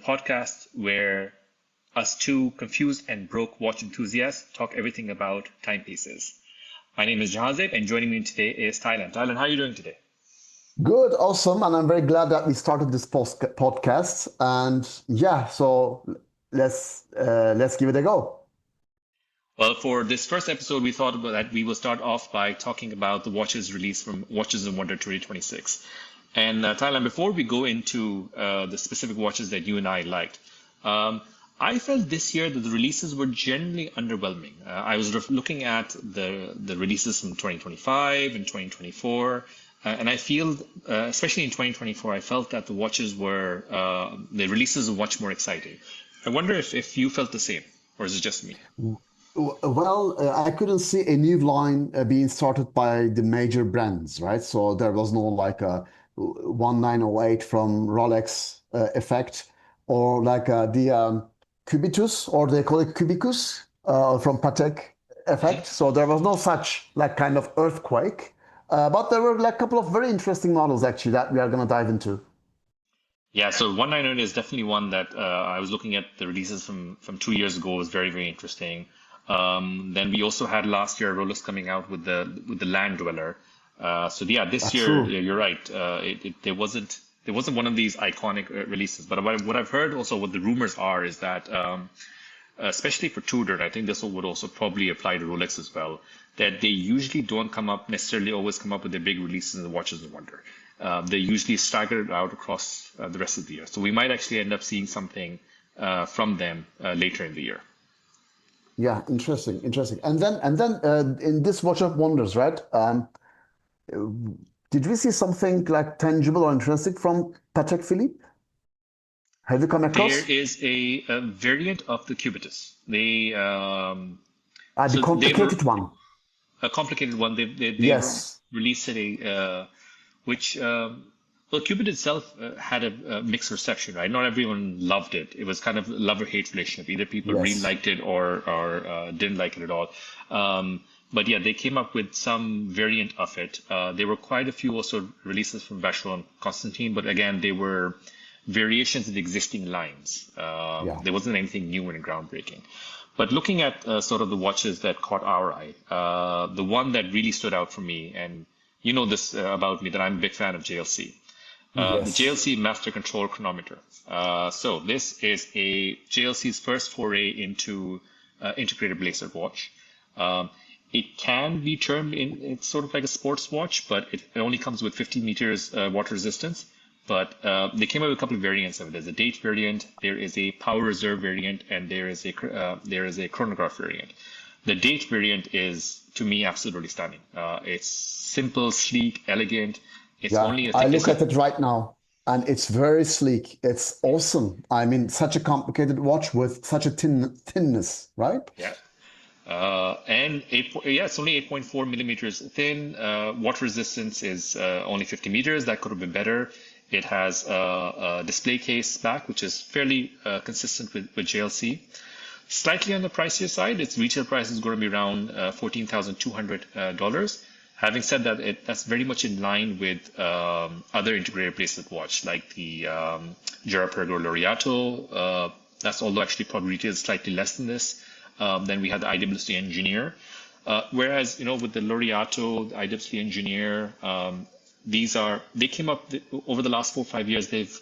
podcast where us two confused and broke watch enthusiasts talk everything about timepieces. My name is Jahazeb, and joining me today is Thailand. Thailand, how are you doing today? Good, awesome, and I'm very glad that we started this podcast. And yeah, so let's give it a go. Well, for this first episode, we thought about that we will start off by talking about the watches released from Watches and Wonder 2026. And Thailand, before we go into the specific watches that you and I liked, I felt this year that the releases were generally underwhelming. I was looking at the releases from 2025 and 2024, and I feel, especially in 2024, I felt that the releases were much more exciting. I wonder if you felt the same, or is it just me? Well, I couldn't see a new line being started by the major brands, right? So there was no like a 1908 from Rolex effect, or like the Cubitus, or they call it Cubicus from Patek effect. So there was no such like kind of earthquake, but there were like a couple of very interesting models actually that we are going to dive into. Yeah, so 198 is definitely one that I was looking at the releases from 2 years ago was very, very interesting. Then we also had last year Rolex coming out with the Land Dweller. So yeah, this That's year true. you're right. There wasn't one of these iconic releases. But what I've heard also, what the rumors are, is that especially for Tudor, and I think this would also probably apply to Rolex as well, that they usually don't necessarily always come up with their big releases in the Watches and Wonder. They usually stagger it out across the rest of the year. So we might actually end up seeing something from them later in the year. Yeah, interesting, interesting. And then in this Watch of Wonders, right? Did we see something like tangible or interesting from Patek Philippe? Have you come There across? is a variant of the Cubitus. The They were complicated one. a complicated one. They Yes, released which well, Cupid itself had a mixed reception, right? Not everyone loved it. It was kind of a love-or-hate relationship. Either people really yes. liked it or didn't like it at all. But yeah, they came up with some variant of it. There were quite a few also releases from Vacheron and Constantine, but again, they were variations of the existing lines. Yeah. There wasn't anything new and groundbreaking. But looking at sort of the watches that caught our eye, the one that really stood out for me, and you know this about me, that I'm a big fan of JLC. The Yes. JLC Master Control Chronometer. So this is a JLC's first foray into integrated bracelet watch. Um, it can be termed it's sort of like a sports watch, but it only comes with 50 meters water resistance. But they came out with a couple of variants of it. There's a date variant, there is a power reserve variant, and there is a chronograph variant. The date variant is, to me, absolutely stunning. It's simple, sleek, elegant. It's Yeah. only, I I think look it's a at it right now and it's very sleek. It's awesome. I mean, such a complicated watch with such a thinness, right? yeah. And yeah, it's only 8.4 millimeters thin. Water resistance is only 50 meters. That could have been better. It has a display case back, which is fairly consistent with JLC. Slightly on the pricier side. Its retail price is going to be around $14,200. Having said that, that's very much in line with other integrated bracelet watch, like the Girard-Perregaux Laureato. That's although actually probably retails slightly less than this. Then we had the IWC Engineer. Whereas, with the Laureato, the IWC Engineer, they came up over the last 4 or 5 years. They've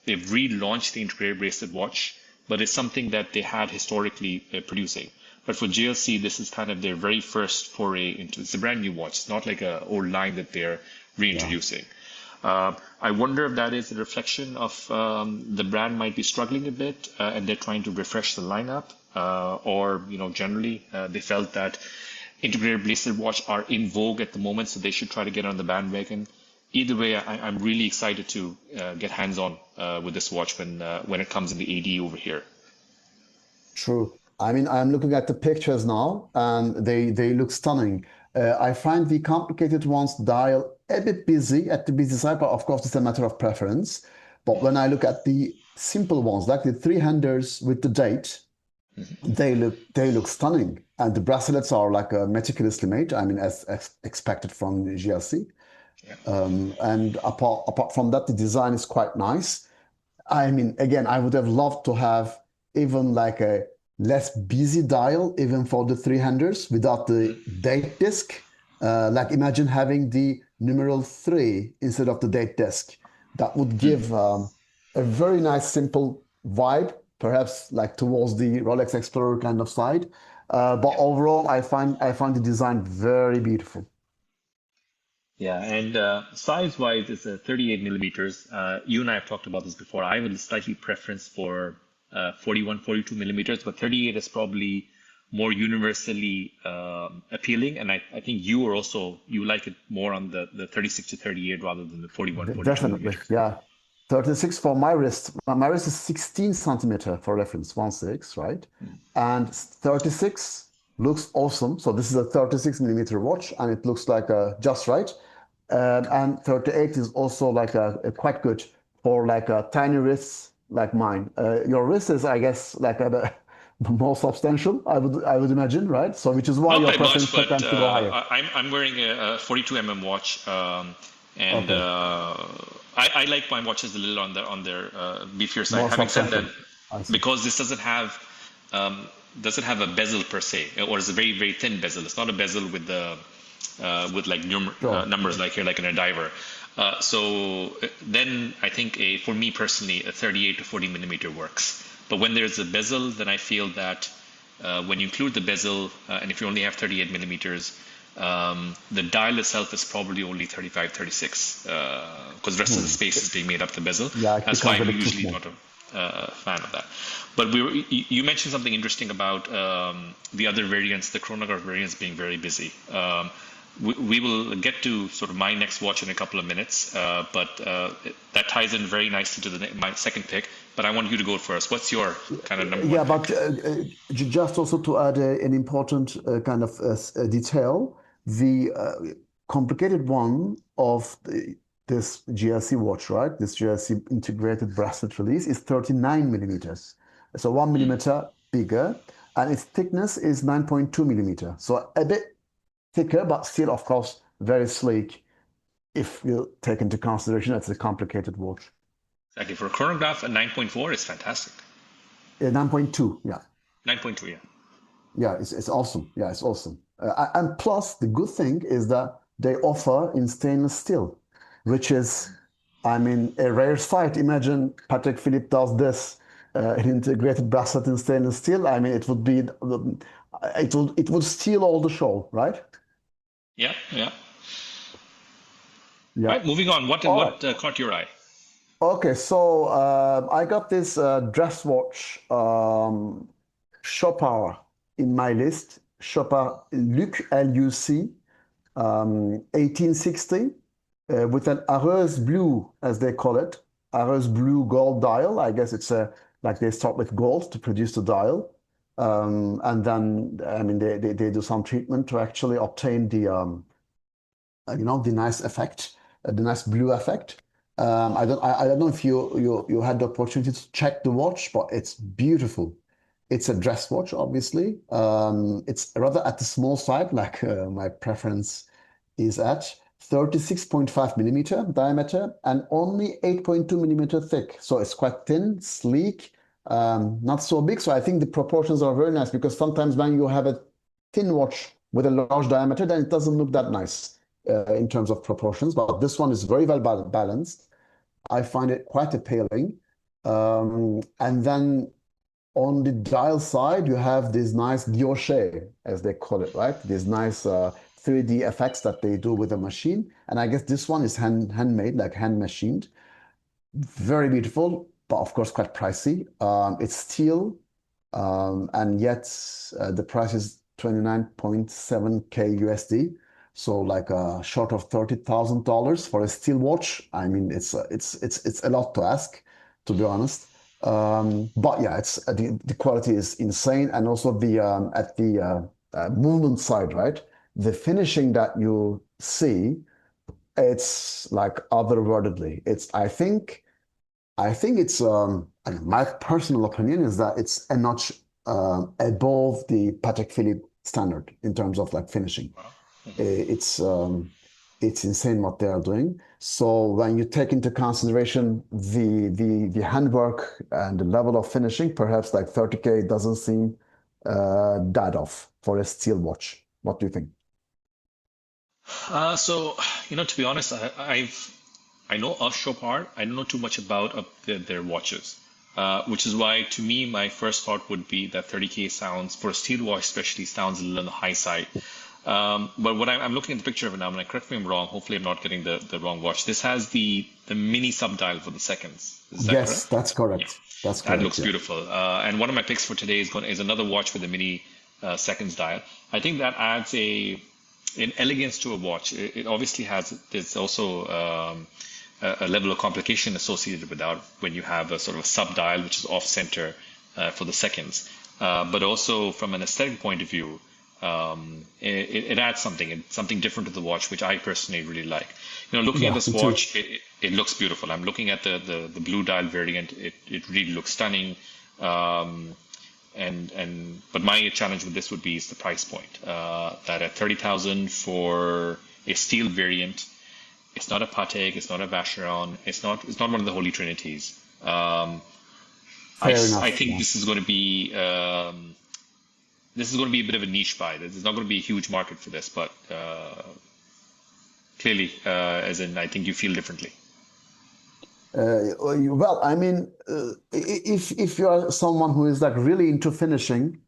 relaunched the integrated bracelet watch, but it's something that they had historically producing. But for GLC, this is kind of their very first foray into. It's a brand new watch. It's not like an old line that they're Yeah. reintroducing. I wonder if that is a reflection of the brand might be struggling a bit, and they're trying to refresh the lineup, or generally they felt that integrated bracelet watch are in vogue at the moment, so they should try to get on the bandwagon. Either way, I'm really excited to get hands on with this watch when it comes in the AD over here. True. I mean, I'm looking at the pictures now, and they look stunning. I find the complicated ones dial a bit busy at the busy side, but of course, it's a matter of preference. But when I look at the simple ones, like the three-handers with the date, they look stunning, and the bracelets are like meticulously made. I mean, as expected from GLC. Yeah. And apart from that, the design is quite nice. I mean, again, I would have loved to have even like a less busy dial, even for the three-handers without the date disc. Like imagine having the numeral three instead of the date disc. That would give a very nice, simple vibe, perhaps like towards the Rolex Explorer kind of side. But Yeah. overall, I find the design very beautiful. Yeah, and size-wise, it's a 38 millimeters. You and I have talked about this before. I have a slightly preference for 41, 42 millimeters, but 38 is probably more universally appealing. And I think you are also, you like it more on the 36 to 38 rather than the 41, 42 Definitely, millimeters. yeah. 36 for my wrist. My wrist is 16 centimeter for reference, 1/6, right? And 36 looks awesome. So this is a 36 millimeter watch, and it looks like just right. And 38 is also like a quite good for like a tiny wrists like mine. Your wrist is, I guess, like more substantial. I would imagine, right? So which is why Not your by preference much, but tends to go higher. I'm wearing a 42 watch, and Okay, I like my watches a little on their beefier side. more Having said that, substantial. I see. because this um, doesn't have a bezel per se, or it's a very very thin bezel. It's not a bezel with the with like Sure. numbers like here, like in a diver. Then I think for me personally, a 38 to 40 millimeter works. But when there's a bezel, then I feel that when you include the bezel, and if you only have 38 millimeters, the dial itself is probably only 35, 36, because the rest of the Hmm. space is being made up the bezel. Yeah, it That's why becomes a I'm bit too usually small. not a fan of that. But you mentioned something interesting about the other variants, the chronograph variants being very busy. We will get to sort of my next watch in a couple of minutes, but that ties in very nicely to my second pick. But I want you to go first. What's your kind of number one Yeah, but pick? just also to add an important kind of detail, the complicated one of this GLC watch, right? This GLC integrated bracelet release is 39 millimeters. So 1 millimeter bigger, and its thickness is 9.2 millimeter. So a bit thicker, but still, of course, very sleek if you take into consideration that it's a complicated watch. Exactly. For a chronograph, a 9.4 is fantastic. 9.2, yeah. 9.2, yeah. Yeah, it's awesome. Yeah, it's awesome. And plus, the good thing is that they offer in stainless steel, which is, I mean, a rare sight. Imagine Patek Philippe does this, an integrated bracelet in stainless steel. I mean, it would steal all the show, right? Yeah, yeah. Yeah. All right, moving on. All right. What caught your eye? Okay, so I got this dress watch, Chopard in my list. Chopard Luc, Luc, 1860, with an Areuse blue, as they call it, Areuse blue gold dial. I guess it's like they start with gold to produce the dial. And then, I mean, they do some treatment to actually obtain the nice effect, the nice blue effect. I don't know if you had the opportunity to check the watch, but it's beautiful. It's a dress watch, obviously. It's rather at the small side, like my preference is at 36.5 millimeter diameter and only 8.2 millimeter thick. So it's quite thin, sleek, not so big. So I think the proportions are very nice because sometimes when you have a thin watch with a large diameter, then it doesn't look that nice in terms of proportions. But this one is very well balanced. I find it quite appealing. And then on the dial side, you have these nice guilloche, as they call it, right? These nice 3D effects that they do with the machine. And I guess this one is handmade, like hand machined. Very beautiful, but of course quite pricey. It's steel, and yet the price is 29.7K USD. So like short of $30,000 for a steel watch. I mean, it's a lot to ask, to be honest. But yeah, it's the quality is insane, and also the at the movement side, right? The finishing that you see, it's like otherworldly. I think it's and my personal opinion is that it's a notch above the Patek Philippe standard in terms of like finishing. Wow. It's it's insane what they are doing. So when you take into consideration the handwork and the level of finishing, perhaps like 30K doesn't seem that off for a steel watch. What do you think? So, to be honest, I know of Chopard. I don't know too much about their watches, which is why, to me, my first thought would be that 30K sounds, for a steel watch especially, sounds a little on the high side. But what I'm looking at the picture of it now, and correct me if I'm wrong. Hopefully, I'm not getting the wrong watch. This has the mini sub dial for the seconds. Is that Yes, correct? that's Yeah, correct. That's that correct. looks Yeah. beautiful. And one of my picks for today is another watch with a mini seconds dial. I think that adds an elegance to a watch. It obviously has. There's also a level of complication associated with that when you have a sort of a sub dial which is off center for the seconds. But also from an aesthetic point of view, it adds something. It's something different to the watch, which I personally really like. Looking at Yeah, this me too. watch, it looks beautiful. I'm looking at the blue dial variant. It really looks stunning. Um, and but my challenge with this would be is the price point. That at 30,000 for a steel variant, it's not a Patek, it's not a Vacheron, it's not one of the Holy Trinities. Fair I enough. think Yeah. this is going to be a bit of a niche buy. There's not going to be a huge market for this, but clearly, as in, I think you feel differently. Well, I mean, if you are someone who is like really into finishing,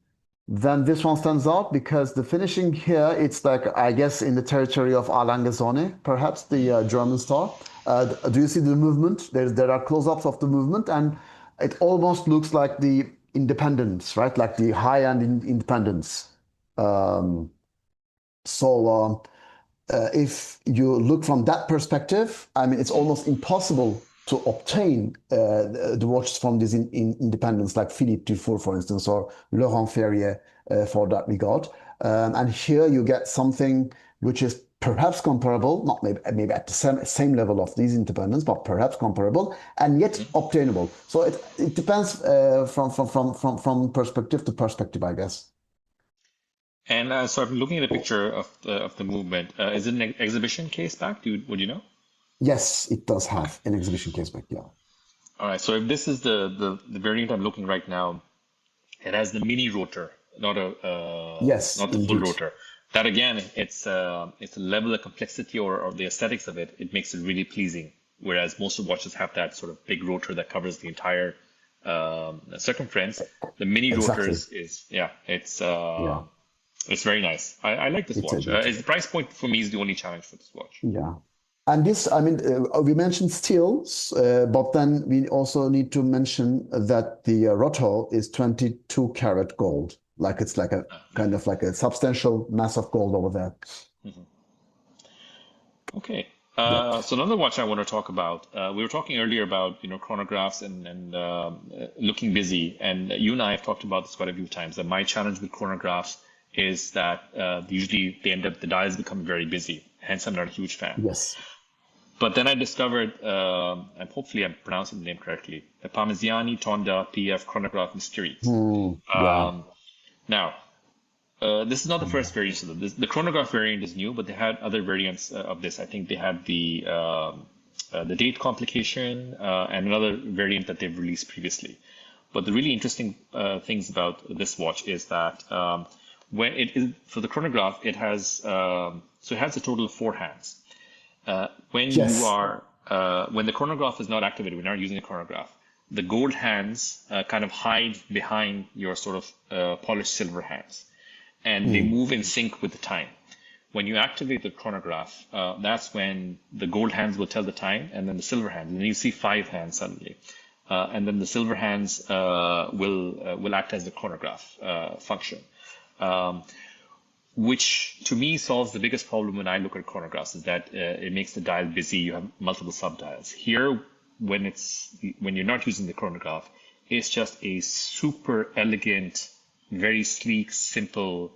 then this one stands out because the finishing here, it's like, I guess, in the territory of Alangazzone, perhaps the German star. Do you see the movement? There are close-ups of the movement, and it almost looks like the independence, right? Like the high-end independence. Um, so if you look from that perspective, I mean, it's almost impossible to obtain the watches from these independents like Philippe Dufour, for instance, or Laurent Ferrier for that regard. And here you get something which is perhaps comparable, not maybe at the same level of these independents, but perhaps comparable and yet obtainable. So it depends from perspective to perspective, I guess. And so I'm looking at a picture of the movement. Is it an exhibition case back? Would you know? Yes, it does Okay. have an exhibition case back. Yeah. All right. So if this is the variant I'm looking right now, it has the mini rotor, Yes, not the full indeed. rotor. That again, it's a level of complexity or the aesthetics of it. It makes it really pleasing. Whereas most of watches have that sort of big rotor that covers the entire circumference. The mini rotor Exactly. is yeah, Yeah, it's very nice. I like this it's a watch. bit. Is the price point for me is the only challenge for this watch. Yeah. And this, I mean, we mentioned steels, but then we also need to mention that the rotor is 22 karat gold. Like it's like a kind of like a substantial mass of gold over there. Mhm. Okay. Yep. So another watch I want to talk about. We were talking earlier about chronographs and looking busy, and you and I have talked about this quite a few times. That my challenge with chronographs is that usually the dials become very busy. Hence, I'm not a huge fan. Yes. But then I discovered, and hopefully I'm pronouncing the name correctly, the Parmigiani Tonda PF Chronograph Mysteries. Yeah. Um, Now, this is not the first variant of them. The chronograph variant is new, but they had other variants of this. I think they had the date complication and another variant that they've released previously. But the really interesting things about this watch is that when it is for the chronograph, it has a total of four hands. Yes. When the chronograph is not activated, we're not using the chronograph. The gold hands kind of hide behind your sort of polished silver hands, and they Mm. move in sync with the time. When you activate the chronograph, that's when the gold hands will tell the time, and then the silver hands, and you see five hands suddenly, and then the silver hands will act as the chronograph function. Um, which to me solves the biggest problem when I look at chronographs is that it makes the dial busy. You have multiple subdials. Here, when you're not using the chronograph, it's just a super elegant, very sleek, simple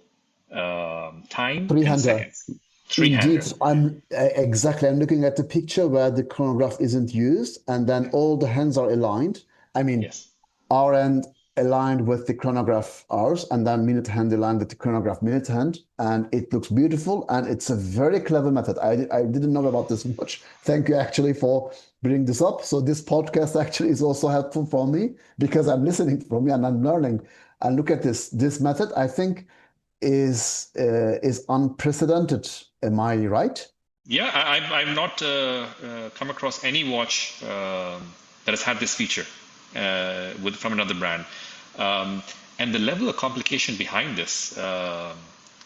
time and Three-hander. seconds. Three-hander. Indeed, exactly. I'm looking at the picture where the chronograph isn't used, and then all the hands are aligned. I mean, Yes. our end. aligned with the chronograph hours, and then minute hand aligned with the chronograph minute hand, and it looks beautiful, and it's a very clever method. I didn't know about this much. Thank you actually for bringing this up. So this podcast actually is also helpful for me because I'm listening from you and I'm learning. And look at this. This method, I think, is unprecedented. Am I right? Yeah, I've not come across any watch that has had this feature with from another brand. Um, and the level of complication behind this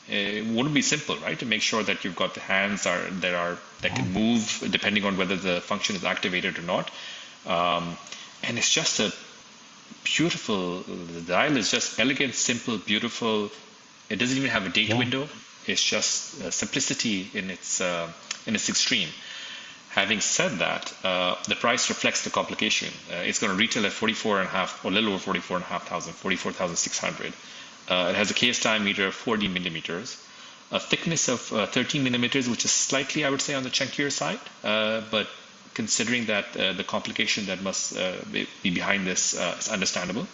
it wouldn't be simple, right? To make sure that you've got the hands that can move depending on whether the function is activated or not. Um, and it's just a beautiful. The dial is just elegant, simple, beautiful. It doesn't even have a date Yeah. window. It's just simplicity in its extreme. Having said that, the price reflects the complication. It's going to retail at 44 and a half, or a little over 44 and a half thousand, 44,600. It has a case diameter of 40 millimeters, a thickness of 13 millimeters, which is slightly, I would say, on the chunkier side. But considering that the complication that must be behind this is understandable.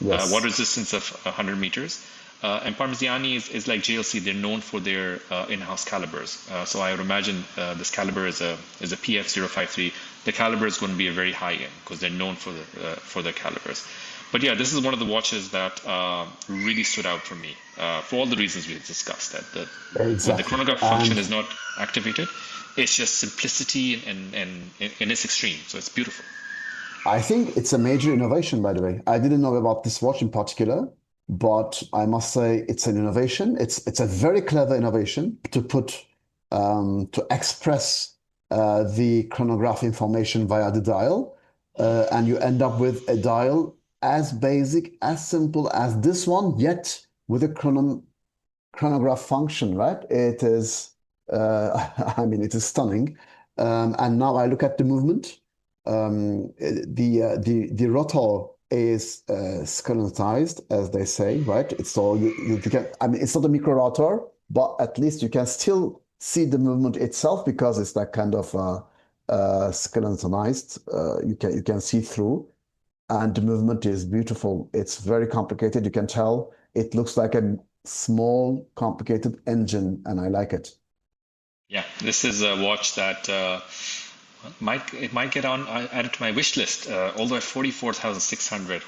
Water Yes. resistance of 100 meters. And Parmigiani is like JLC. They're known for their in-house calibers. So I would imagine this caliber is a PF053. The caliber is going to be a very high end because they're known for their calibers. But yeah, this is one of the watches that really stood out for me for all the reasons we discussed. That when the Exactly. chronograph function And is not activated, it's just simplicity and in its extreme. So it's beautiful. I think it's a major innovation, by the way. I didn't know about this watch in particular, but I must say it's an innovation. It's a very clever innovation to put to express the chronograph information via the dial, and you end up with a dial as basic, as simple as this one, yet with a chronograph function, right? It is, I mean, it is stunning. And now I look at the movement. The rotor is skeletonized, as they say, right? It's so you can, I mean, it's not a micro rotor, but at least you can still see the movement itself because it's that kind of skeletonized. You can see through, and the movement is beautiful. It's very complicated. You can tell it looks like a small, complicated engine, and I like it. Yeah, this is a watch that might get on added to my wish list. Although at 44,600,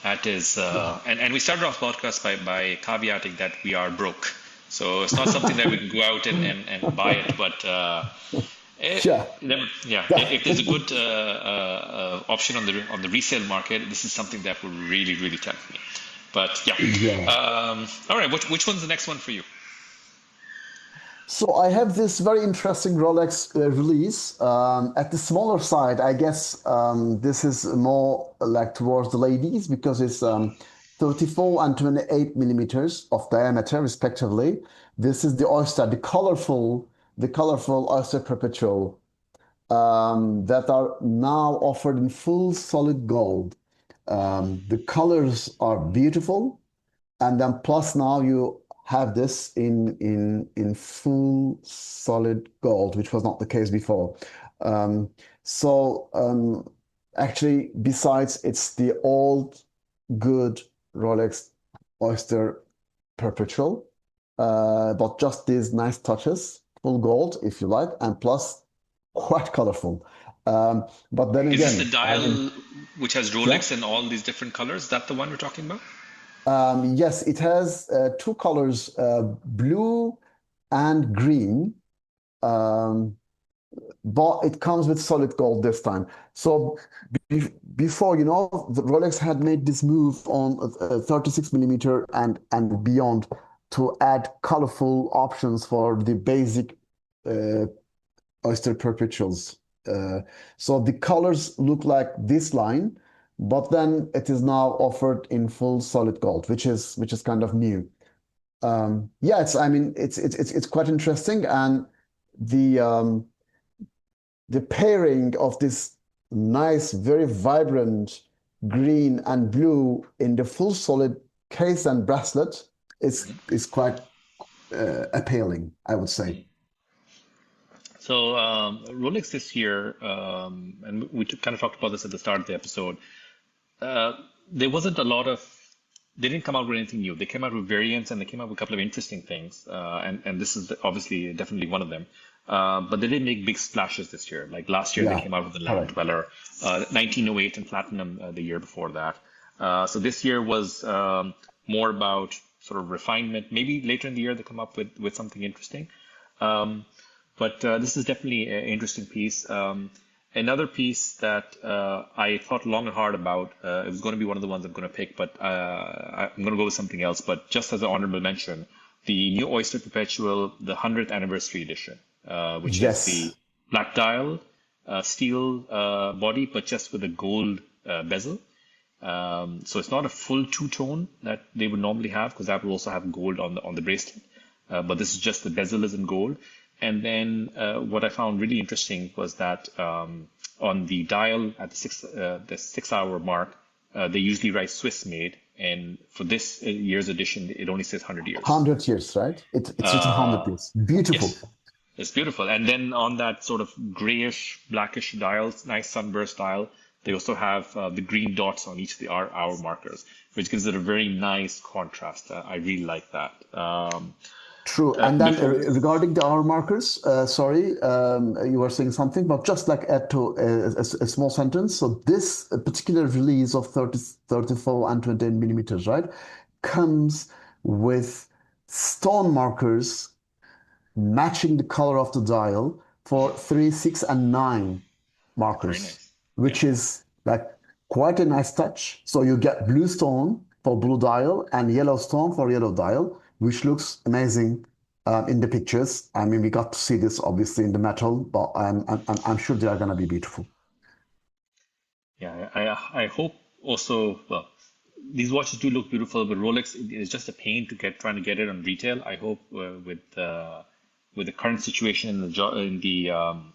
that is Yeah. and we started off podcast by caveating that we are broke, so it's not something that we can go out and buy it. But Yeah. yeah, if there's a good option on the resale market, this is something that would really tempt me. But yeah, Yeah. all right. Which one's the next one for you? So I have this very interesting Rolex release. At the smaller side, I guess this is more like towards the ladies because it's 34 and 28 millimeters of diameter, respectively. This is the Oyster, the colorful Oyster Perpetual that are now offered in full solid gold. The colors are beautiful. And then plus now you have this in full solid gold, which was not the case before. Um, so actually, besides it's the old good Rolex Oyster Perpetual, but just these nice touches, full gold if you like, and plus quite colorful. But then Is this the again, I mean, dial which has yeah. Rolex in all these different colors? Is that the one we're talking about? Yes, it has two colors, blue and green, um, but it comes with solid gold this time. So be before, the Rolex had made this move on 36 millimeter and beyond to add colorful options for the basic uh, Oyster Perpetuals. Uh, so the colors look like this line, but then it is now offered in full solid gold, which is kind of new. Yeah, I mean it's quite interesting, and the pairing of this nice, very vibrant green and blue in the full solid case and bracelet is quite appealing, I would say. So Rolex this year, and we kind of talked about this at the start of the episode. there wasn't a lot of they didn't come out with anything new. They came out with variants and they came out with a couple of interesting things. And this is obviously definitely one of them. But they didn't make big splashes this year. Like last year, they Yeah, came out with the Land correct. Dweller, 1908 and Platinum the year before that. So this year was more about sort of refinement. Maybe later in the year they come up with something interesting. Um, but this is definitely an interesting piece. Another piece that I thought long and hard about, it was going to be one of the ones I'm going to pick, but I'm going to go with something else. But just as an honorable mention, the new Oyster Perpetual, the 100th anniversary edition, which is the Yes. black dial, steel body, but just with a gold bezel. So it's not a full two-tone that they would normally have because that would also have gold on the bracelet. But this is just the bezel is in gold. And then what I found really interesting was that on the dial at the 6 hour mark, they usually write Swiss made, and for this year's edition, it only says 100 years. 100 years, right? It's written 100 Uh, years. Beautiful. yes, it's beautiful. And then on that sort of grayish, blackish dials, nice sunburst dial, they also have the green dots on each of the hour markers, which gives it a very nice contrast. I really like that. True. And then Before, regarding the hour markers, sorry, you were saying something, but just like add to a small sentence. So this particular release of 30, 34 and 28 millimeters, right, comes with stone markers matching the color of the dial for 3, 6, and 9 very markers, nice. Yeah. which is like quite a nice touch. So you get blue stone for blue dial and yellow stone for yellow dial, which looks amazing in the pictures. I mean, we got to see this obviously in the metal, but I'm sure they are going to be beautiful. Yeah, I hope also, well, these watches do look beautiful, but Rolex is just a pain to get trying to get it on retail. I hope with the current situation in the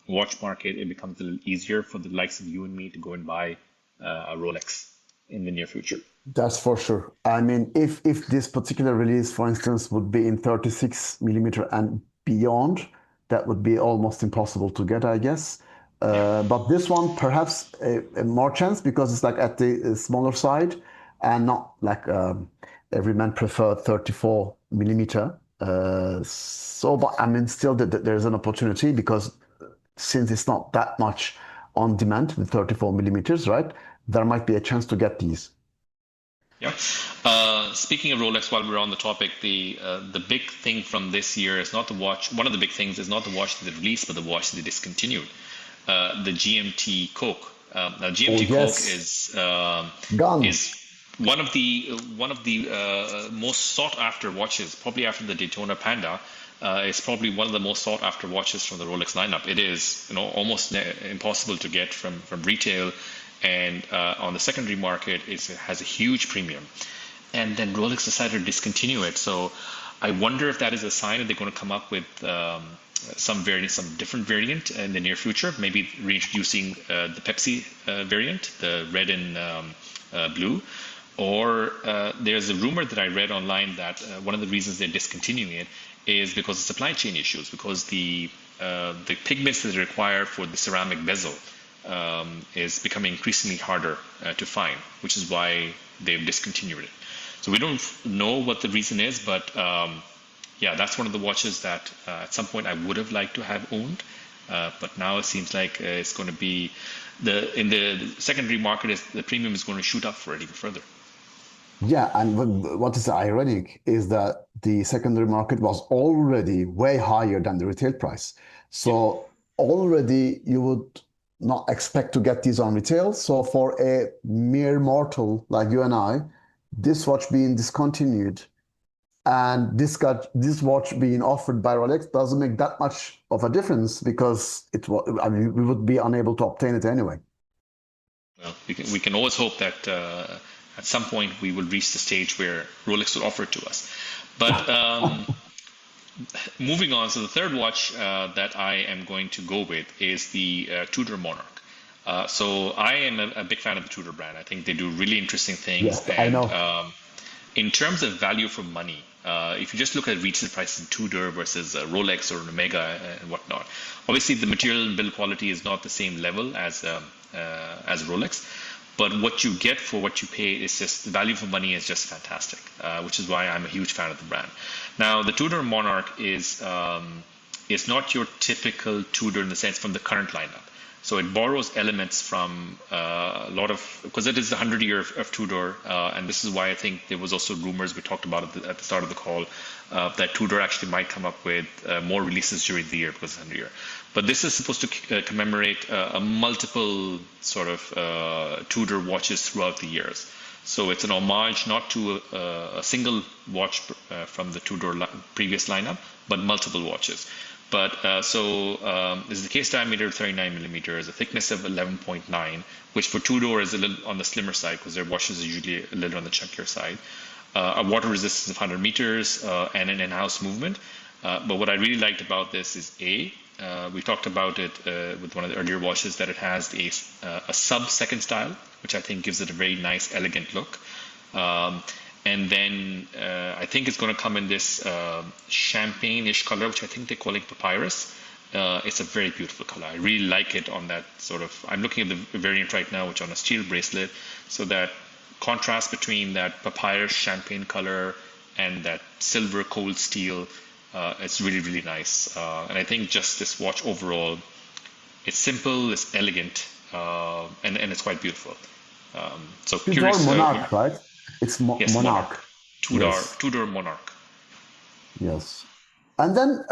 watch market, it becomes a little easier for the likes of you and me to go and buy a Rolex in the near future. That's for sure. I mean, if this particular release, for instance, would be in 36 millimeter and beyond, that would be almost impossible to get, I guess. Yeah. But this one, perhaps a more chance because it's like at the smaller side and not like every man prefer 34 millimeter. So, but I mean, still, there's an opportunity because since it's not that much on demand with 34 millimeters, right? There might be a chance to get these. Yeah. Speaking of Rolex, while we're on the topic, the big thing from this year is not the watch. One of the big things is not the watch that they released, but the watch that they discontinued. The GMT Coke. Now, Oh, GMT Coke yes, gone. is one of the most sought after watches, probably after the Daytona Panda. It's probably one of the most sought after watches from the Rolex lineup. It is, almost impossible to get from retail, and on the secondary market, it has a huge premium. And then Rolex decided to discontinue it. So I wonder if that is a sign that they're going to come up with some different variant in the near future. Maybe reintroducing the Pepsi variant, the red and blue. Or there's a rumor that I read online that one of the reasons they're discontinuing it is because of supply chain issues, because the pigments that are required for the ceramic bezel is becoming increasingly harder to find, which is why they've discontinued it. So we don't know what the reason is, but yeah, that's one of the watches that at some point I would have liked to have owned, but now it seems like it's going to be in the secondary market is the premium is going to shoot up for it even further. Yeah, and what is ironic is that the secondary market was already way higher than the retail price. Yeah. So already you would not expect to get these on retail. So for a mere mortal like you and I, this watch being discontinued and this watch being offered by Rolex doesn't make that much of a difference because I mean we would be unable to obtain it anyway. Well, we can always hope that at some point we will reach the stage where Rolex will offer it to us. But moving on, so the third watch that I am going to go with is the Tudor Monarch. So I am a big fan of the Tudor brand. I think they do really interesting things, Yes, I and know. in terms of value for money, if you just look at retail prices in Tudor versus Rolex or Omega and whatnot, obviously the material and build quality is not the same level as Rolex, but what you get for what you pay is just the value for money is just fantastic, which is why I'm a huge fan of the brand. Now, the Tudor Monarch is not your typical Tudor in the sense from the current lineup. So it borrows elements from a lot of, because it is the 100 year of Tudor, and this is why I think there was also rumors we talked about at the start of the call that Tudor actually might come up with more releases during the year because it's 100 year. But this is supposed to commemorate a multiple sort of Tudor watches throughout the years. So it's an homage not to a single watch from the Tudor previous lineup, but multiple watches. But this is the case diameter 39 millimeters, a thickness of 11.9, which for Tudor is a little on the slimmer side because their watches are usually a little on the chunkier side. A water resistance of 100 meters and an in-house movement. But what I really liked about this is we talked about it with one of the earlier watches that it has a sub-second style, which I think gives it a very nice, elegant look. And then I think it's going to come in this champagne-ish color, which I think they're calling papyrus. It's a very beautiful color. I really like it on that sort of, I'm looking at the variant right now, which on a steel bracelet. So that contrast between that papyrus champagne color and that silver cold steel, it's really, really nice. And I think just this watch overall, it's simple, it's elegant, and it's quite beautiful. So Tudor curious. Monarch, right? It's Yes, Monarch. Monarch. Yes. Tudor Monarch. Yes. And then,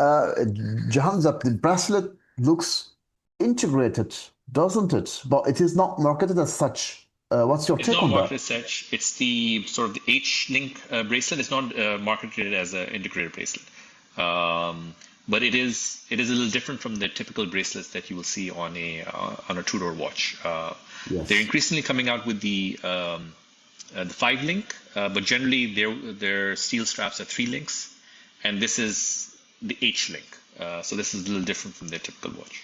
Jahanzab, the bracelet looks integrated, doesn't it? But it is not marketed as such. What's your It's take not on marketed that? as such. It's the sort of the H-link bracelet. It's not marketed as an integrated bracelet. But it is a little different from the typical bracelets that you will see on a Tudor watch. They're Yes. increasingly coming out with the 5 link, but generally their steel straps are 3 links, and this is the H link. So this is a little different from their typical watch.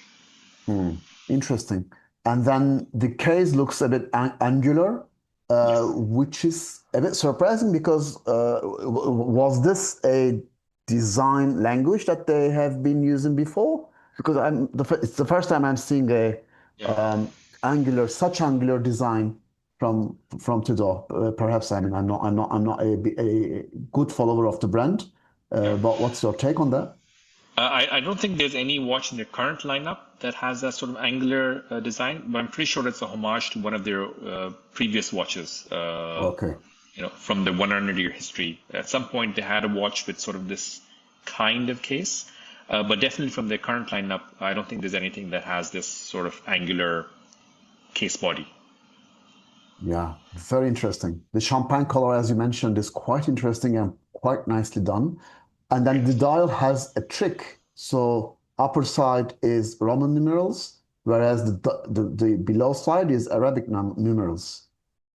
Hmm. Interesting. And then the case looks a bit angular, Yes. which is a bit surprising because was this a design language that they have been using before? Because it's the first time I'm seeing a Yeah. um, such angular design from Tudor. Perhaps I mean I'm not a good follower of the brand, Yeah. but what's your take on that? I don't think there's any watch in their current lineup that has that sort of angular design, but I'm pretty sure it's a homage to one of their previous watches, Okay. from the 100-year history. At some point, they had a watch with sort of this kind of case, but definitely from their current lineup, I don't think there's anything that has this sort of angular case body. Yeah, very interesting. The champagne color, as you mentioned, is quite interesting and quite nicely done. And then the Yes. dial has a trick. So upper side is Roman numerals, whereas the below side is Arabic numerals.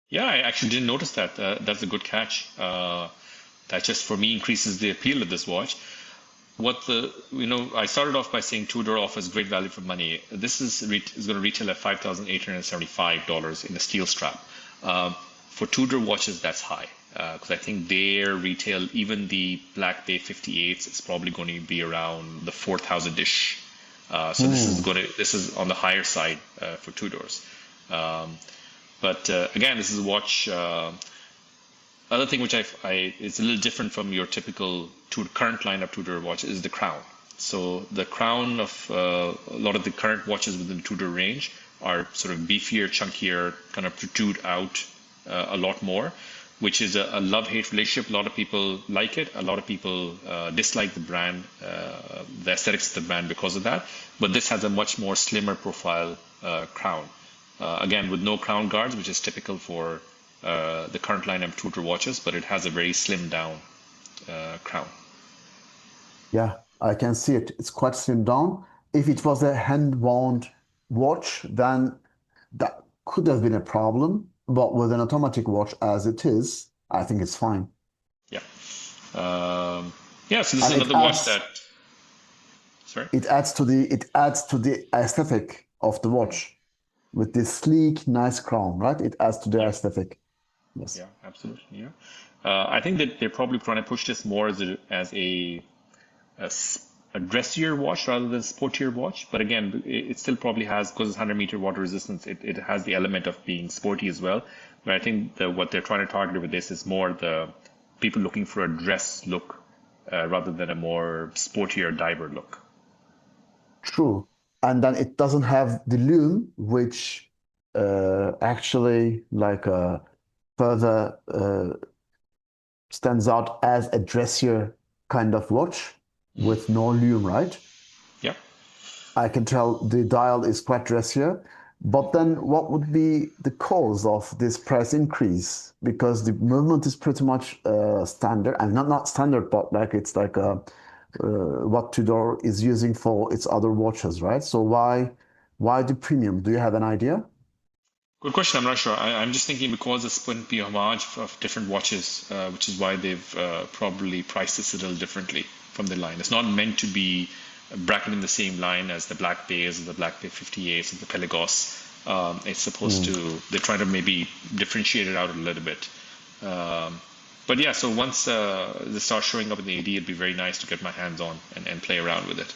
Yeah, I actually didn't notice that. That's a good catch. That just for me increases the appeal of this watch. I started off by saying Tudor offers great value for money. This is going to retail at $5,875 in a steel strap. For Tudor watches, that's high because I think their retail, even the Black Bay 58s, is probably going to be around the 4,000-ish. So Hmm. this is on the higher side for Tudors. Um, but again, this is a watch. Other thing which it's a little different from your typical current lineup Tudor watch is the crown. So the crown of a lot of the current watches within the Tudor range are sort of beefier, chunkier, kind of protrude out a lot more, which is a love-hate relationship. A lot of people like it. A lot of people dislike the brand, the aesthetics of the brand because of that. But this has a much more slimmer profile crown. Again, with no crown guards, which is typical for the current line of Tudor watches, but it has a very slimmed down crown. Yeah, I can see it. It's quite slimmed down. If it was a hand-wound watch, then that could have been a problem. But with an automatic watch as it is, I think it's fine. Yeah. Um, yeah, so this is And another watch that, sorry? it adds to the aesthetic of the watch with this sleek, nice crown, right? It adds to the Yeah, aesthetic. Yes. yeah, absolutely. Yeah. I think that they're probably trying to push this more as a a dressier watch rather than sportier watch. But again, it still probably has, because it's 100-meter water resistance, it has the element of being sporty as well. But I think what they're trying to target with this is more the people looking for a dress look rather than a more sportier diver look. True. And then it doesn't have the lume, which actually further stands out as a dressier kind of watch with no lume, right? Yeah. I can tell the dial is quite dressier. But then what would be the cause of this price increase? Because the movement is pretty much standard, and not standard, but like it's like what Tudor is using for its other watches, right? So why the premium? Do you have an idea? Good question. I'm not sure. I'm just thinking because it's going to be a homage of different watches, which is why they've probably priced this a little differently from the line. It's not meant to be bracketed in the same line as the Black Bays or the Black Bay 58s or the Pelagos. It's supposed Mm. to, they're trying to maybe differentiate it out a little bit. Um, but yeah, so once they start showing up in the AD, it'd be very nice to get my hands on and play around with it.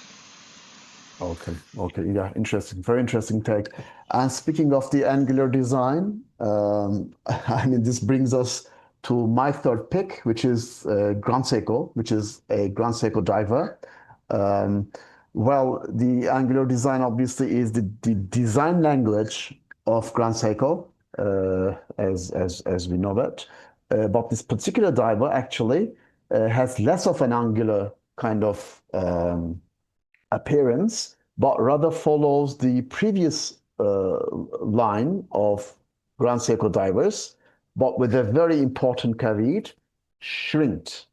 Okay, okay, yeah, interesting, very interesting take. And speaking of the angular design, I mean, this brings us to my third pick, which is Grand Seiko, which is a Grand Seiko diver. Um, well, the angular design obviously is the design language of Grand Seiko, as we know that. But this particular diver actually has less of an angular kind of appearance, but rather follows the previous line of Grand Seiko divers, but with a very important caveat, shrinked.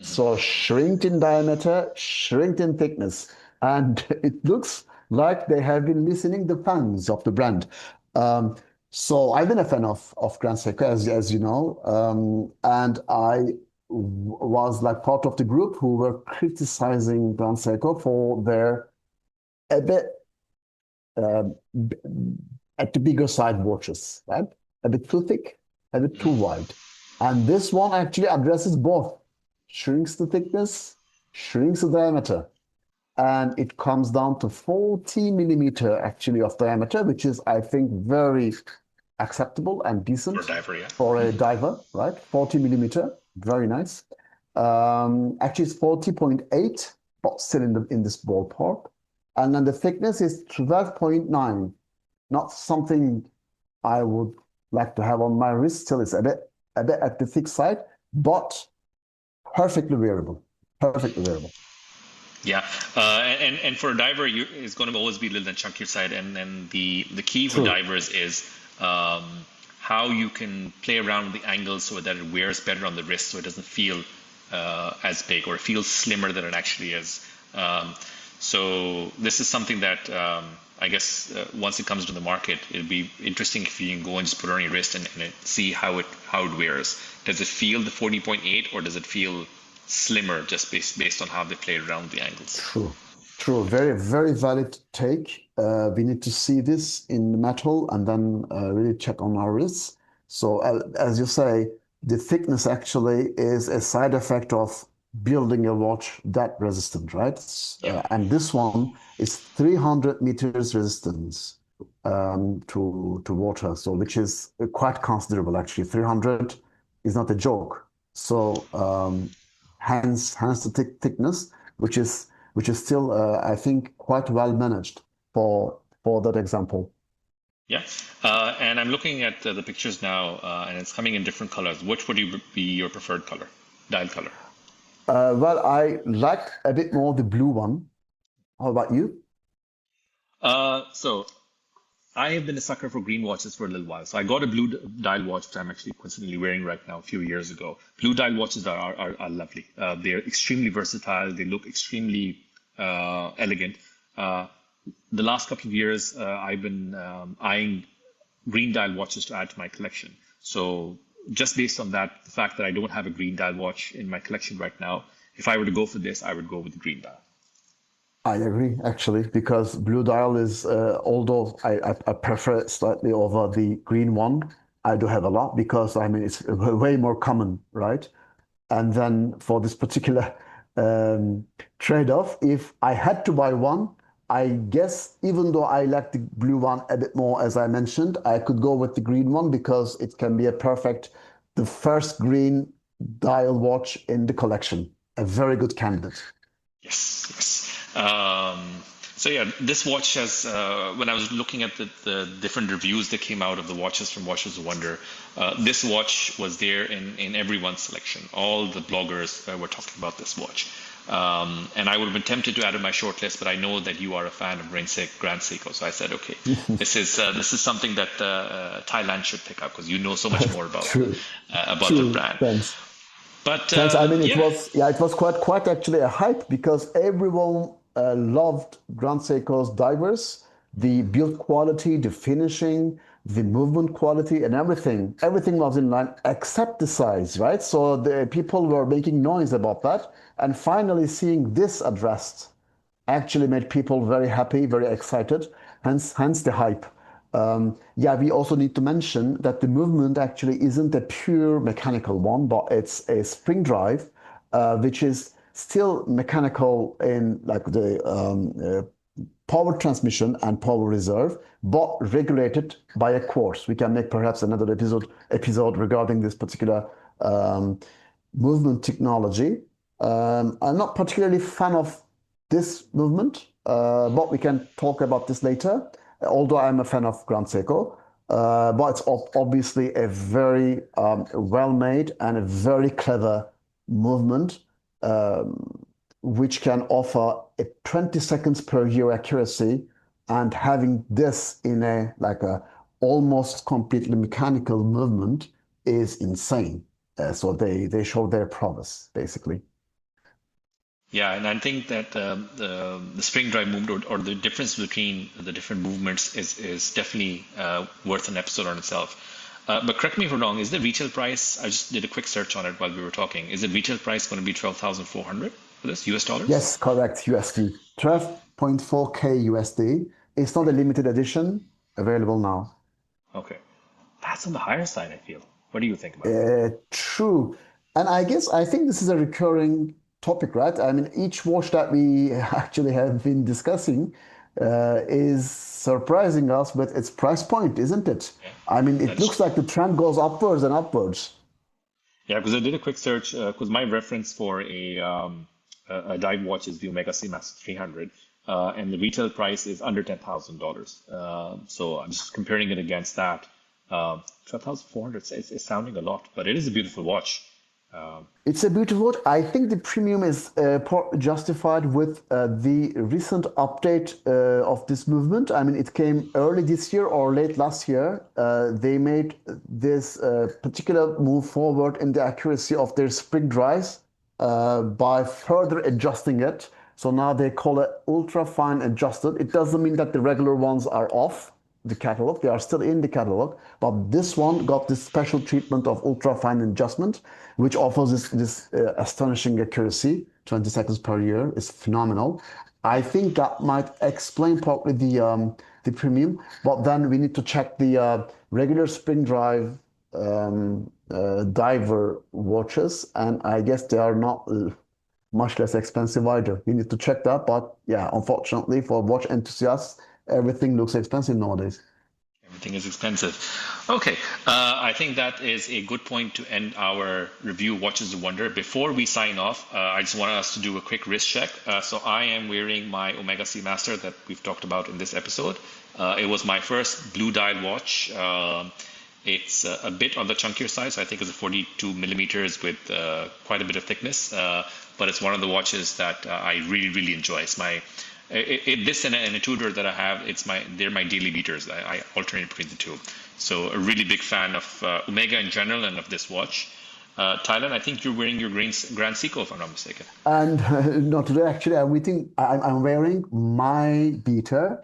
So shrinked in diameter, shrinked in thickness. And it looks like they have been listening the fans of the brand. Um, so I've been a fan of Grand Seiko, as you know, and was like part of the group who were criticizing Grand Seiko for their a bit um, b- at the bigger side watches, right? A bit too thick, a bit too wide. And this one actually addresses both, shrinks the thickness, shrinks the diameter, and it comes down to 40 millimeter actually of diameter, which is, I think, very acceptable and For a decent diver, yeah. for a diver, right? 40 millimeter, very nice. Actually, it's 40.8, but still in this ballpark. And then the thickness is 12.9, not something I would like to have on my wrist. Still, it's a bit at the thick side, but perfectly wearable. Perfectly wearable. Yeah, and for a diver, it's going to always be a little on chunkier side, and the key for True. divers is um, how you can play around with the angles so that it wears better on the wrist, so it doesn't feel as big or it feels slimmer than it actually is. So this is something that I guess once it comes to the market, it'll be interesting if you can go and just put it on your wrist and see how it wears. Does it feel the 40.8 or does it feel slimmer just based on how they played around the angles. True, true. Very, very valid take. We need to see this in the metal and then really check on our wrists. So, as you say, the thickness actually is a side effect of building a watch that resistant, right? Yeah. And this one is 300 meters resistance to water, so which is quite considerable actually. 300 is not a joke. So, hence the thickness, which is still, I think, quite well managed for that example. Yeah. And I'm looking at the pictures now, and it's coming in different colors. Which would be your preferred color, dial color? Well, I like a bit more the blue one. How about you? So I have been a sucker for green watches for a little while. So I got a blue dial watch, which I'm actually coincidentally wearing right now a few years ago. Blue dial watches are lovely. They're extremely versatile. They look extremely elegant. Uh, the last couple of years, I've been eyeing green dial watches to add to my collection. So just based on that, the fact that I don't have a green dial watch in my collection right now, if I were to go for this, I would go with the green dial. I agree, actually, because blue dial is, although I prefer it slightly over the green one, I do have a lot because I mean it's way more common, right? And then for this particular um, trade-off. If I had to buy one, I guess even though I like the blue one a bit more, as I mentioned, I could go with the green one because it can be the first green dial watch in the collection. A very good candidate. Yes, yes. So yeah, this watch has, when I was looking at the different reviews that came out of the watches from Watches of Wonder, this watch was there in everyone's selection. All the bloggers were talking about this watch. And I would have been tempted to add it to my short list, but I know that you are a fan of Grand Seiko, so I said, okay, this is something that Thailand should pick up because you know so much more True, about the true. brand. Thanks. But Thanks. I mean, it yeah, was yeah, it was quite actually a hype because everyone loved Grand Seiko's divers, the build quality, the finishing, the movement quality, and everything. Everything was in line except the size, right? So the people were making noise about that, and finally seeing this addressed actually made people very happy, very excited. Hence the hype. Yeah, we also need to mention that the movement actually isn't a pure mechanical one, but it's a spring drive, which is still mechanical in like the power transmission and power reserve, but regulated by a course. We can make perhaps another episode regarding this particular um, movement technology. I'm not particularly fan of this movement, but we can talk about this later. Although I'm a fan of Grand Seiko, but it's obviously a very well-made and a very clever movement, um, which can offer a 20 seconds per year accuracy, and having this in a almost completely mechanical movement is insane. So they show their prowess basically. yeah, and I think that the spring drive movement or the difference between the different movements is definitely worth an episode on itself. But correct me if I'm wrong, is the retail price, I just did a quick search on it while we were talking, is the retail price going to be 12,400 for this US dollars? Yes, correct. USD 12.4K USD. It's not a limited edition, available now. Okay. That's on the higher side, I feel. What do you think about that? True. And I think this is a recurring topic, right? I mean, each watch that we actually have been discussing is surprising us with its price point, isn't it? Yeah, I mean, it that's looks true. like the trend goes upwards and upwards. Yeah, because I did a quick search, because my reference for a dive watch is the Omega Seamaster 300, and the retail price is under $10,000. So I'm just comparing it against that. 12,400 is sounding a lot, but it is a beautiful watch. Um, It's a beautiful watch. I think the premium is justified with the recent update of this movement. I mean, it came early this year or late last year. They made this particular move forward in the accuracy of their spring drives by further adjusting it. So now they call it ultra fine adjusted. It doesn't mean that the regular ones are off the catalog. They are still in the catalog, but this one got this special treatment of ultra fine adjustment, which offers this astonishing accuracy. 20 seconds per year is phenomenal. I think that might explain partly the premium, but then we need to check the regular spring drive diver watches, and I guess they are not much less expensive either. We need to check that, but yeah, unfortunately for watch enthusiasts, everything looks expensive nowadays. Everything is expensive. Okay, I think that is a good point to end our review, Watches of Wonder. Before we sign off, I just want us to do a quick wrist check. So I am wearing my Omega Seamaster that we've talked about in this episode. It was my first blue dial watch. It's a bit on the chunkier side, so I think it's a 42 millimeters with quite a bit of thickness. But it's one of the watches that I really, really enjoy. It's my this and a Tudor that I have, they're my daily beaters. I alternate between the two. So a really big fan of Omega in general and of this watch. Thailand, I think you're wearing your Grand Seiko, if I'm not mistaken. And not today, actually, I'm wearing my beater.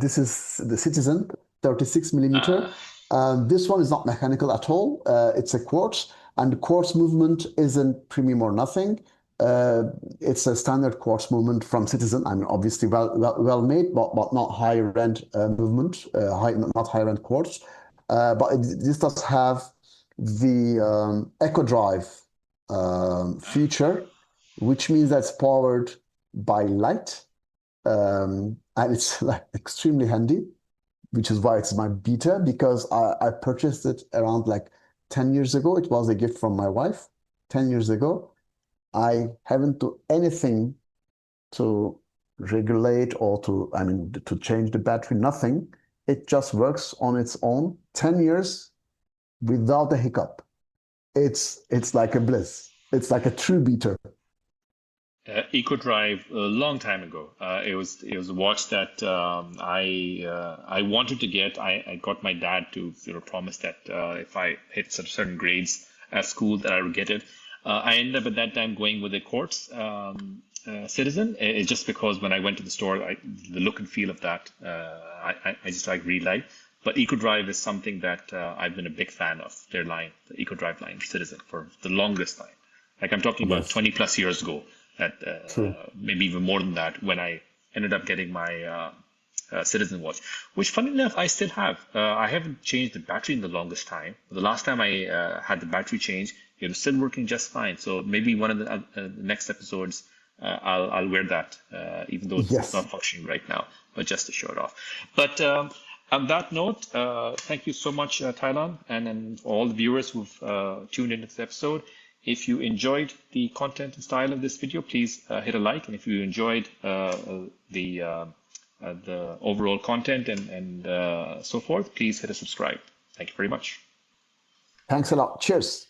This is the Citizen 36 millimeter. Ah, This one is not mechanical at all. It's a quartz, and the quartz movement isn't premium or nothing. Uh, it's a standard quartz movement from Citizen. I mean, obviously well made, but not higher end movement, not higher end quartz. This does have the Echo Drive ah, feature, which means that's powered by light. And it's like extremely handy, which is why it's my beta because I purchased it around like 10 years ago. It was a gift from my wife 10 years ago. I haven't do anything to regulate or I mean, to change the battery, nothing. It just works on its own 10 years without a hiccup. It's like a bliss. It's like a true beater. EcoDrive a long time ago. It was a watch that I wanted to get. I got my dad to promise that if I hit certain grades at school that I would get it. I ended up at that time going with a quartz Citizen. It's just because when I went to the store, the look and feel of that I just like really like. But EcoDrive is something that I've been a big fan of their line, the EcoDrive line for Citizen for the longest time. Like I'm talking about Yes, 20 plus years ago, at true. maybe even more than that, when I ended up getting my Citizen watch, which funny enough I still have. I haven't changed the battery in the longest time. The last time I had the battery change, it was still working just fine. So maybe one of the next episodes, I'll wear that, even though it's Yes. not functioning right now, but just to show it off. But on that note, thank you so much, Thailand, and all the viewers who've tuned into this episode. If you enjoyed the content and style of this video, please hit a like. And if you enjoyed the overall content and so forth, please hit a subscribe. Thank you very much. Thanks a lot. Cheers.